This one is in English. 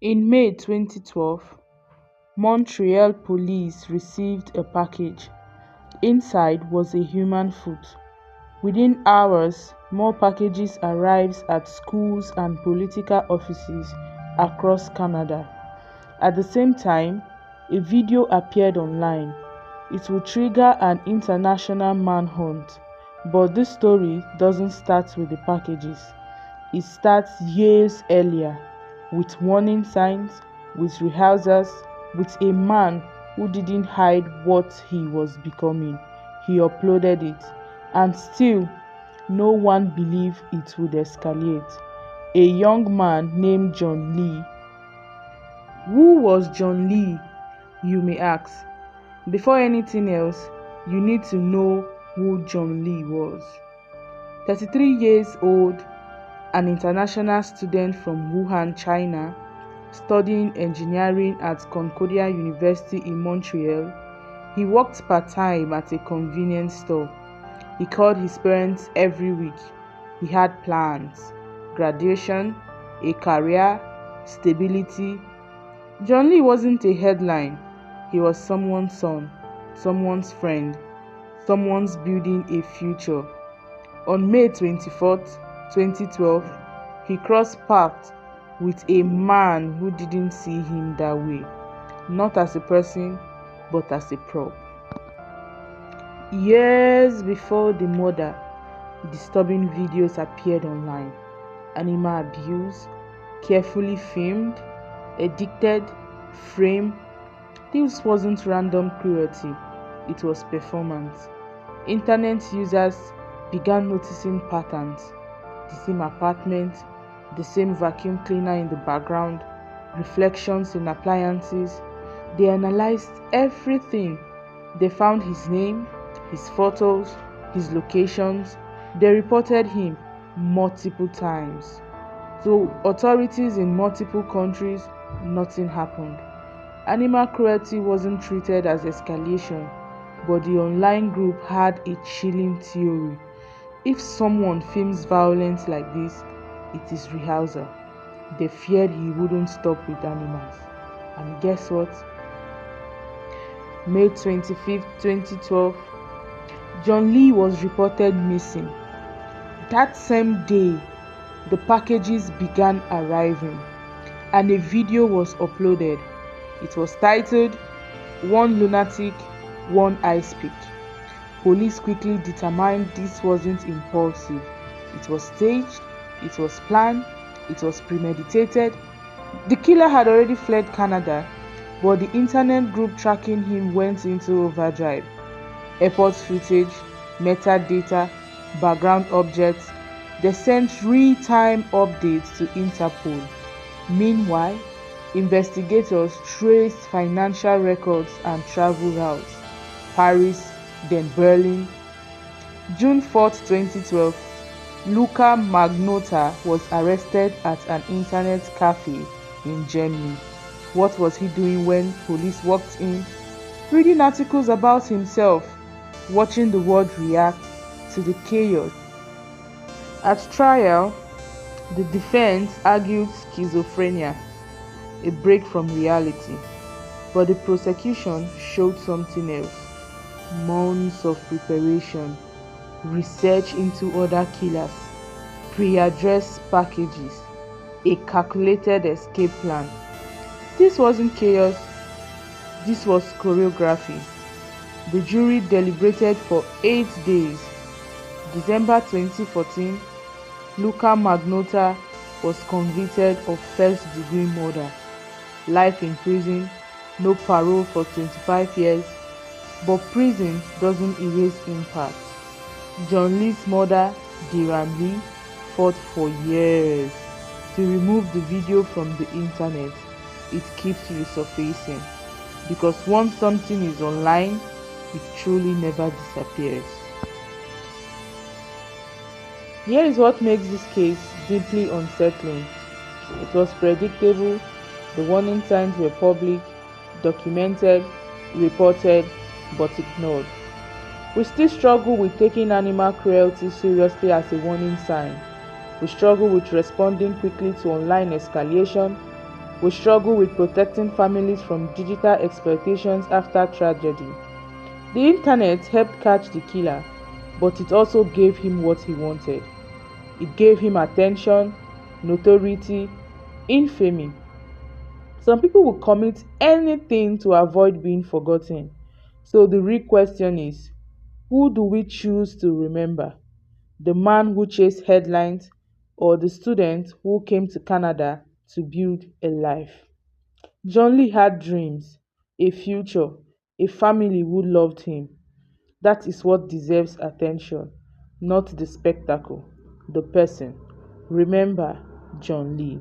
In May 2012, Montreal police received a package. Inside was a human foot. Within hours, more packages arrived at schools and political offices across Canada. At the same time, a video appeared online. It will trigger an international manhunt. But this story doesn't start with the packages. It starts years earlier, with warning signs, with rehearsals, with a man who didn't hide what he was becoming. He uploaded it, and still, no one believed it would escalate. A young man named John Lee. Who was John Lee, you may ask? Before anything else, you need to know who John Lee was. 33 years old, an international student from Wuhan, China, studying engineering at Concordia University in Montreal, he worked part-time at a convenience store. He called his parents every week. He had plans: graduation, a career, stability. John Lee wasn't a headline. He was someone's son, someone's friend, someone's building a future. On May 24th, 2012, he crossed paths with a man who didn't see him that way, not as a person, but as a prop. Years before the murder, disturbing videos appeared online. Animal abuse, carefully filmed, edited, framed. This wasn't random cruelty, it was performance. Internet users began noticing patterns: the same apartment, the same vacuum cleaner in the background, reflections in appliances. They analyzed everything. They found his name, his photos, his locations. They reported him multiple times. To authorities in multiple countries, nothing happened. Animal cruelty wasn't treated as escalation, but the online group had a chilling theory. If someone films violence like this, it is rehearsal. They feared he wouldn't stop with animals. And guess what? May 25th, 2012, John Lee was reported missing. That same day, the packages began arriving, and a video was uploaded. It was titled, "One Lunatic, One Ice Pick." Police quickly determined this wasn't impulsive. It was staged, it was planned, it was premeditated. The killer had already fled Canada, but the internet group tracking him went into overdrive. Airport footage, metadata, background objects. They sent real-time updates to Interpol. Meanwhile, investigators traced financial records and travel routes. Paris, then Berlin. June 4th, 2012, Luca Magnotta was arrested at an internet cafe in Germany. What was he doing when police walked in? Reading articles about himself, watching the world react to the chaos. At trial, the defense argued schizophrenia, a break from reality, but the prosecution showed something else: months of preparation, research into other killers, pre-addressed packages, a calculated escape plan. This wasn't chaos, this was choreography. The jury deliberated for 8 days. December 2014, Luca Magnotta was convicted of first-degree murder. Life in prison, no parole for 25 years. But prison doesn't erase impact. John Lee's mother, Diram Lee, fought for years to remove the video from the internet. It keeps resurfacing, because once something is online, it truly never disappears. Here is what makes this case deeply unsettling. It was predictable, the warning signs were public, documented, reported, but ignored. We still struggle with taking animal cruelty seriously as a warning sign. We struggle with responding quickly to online escalation. We struggle with protecting families from digital exploitations after tragedy. The internet helped catch the killer, but it also gave him what he wanted. It gave him attention, notoriety, infamy. Some people will commit anything to avoid being forgotten. So the real question is, who do we choose to remember? The man who chased headlines or the student who came to Canada to build a life? John Lee had dreams, a future, a family who loved him. That is what deserves attention, not the spectacle, the person. Remember John Lee.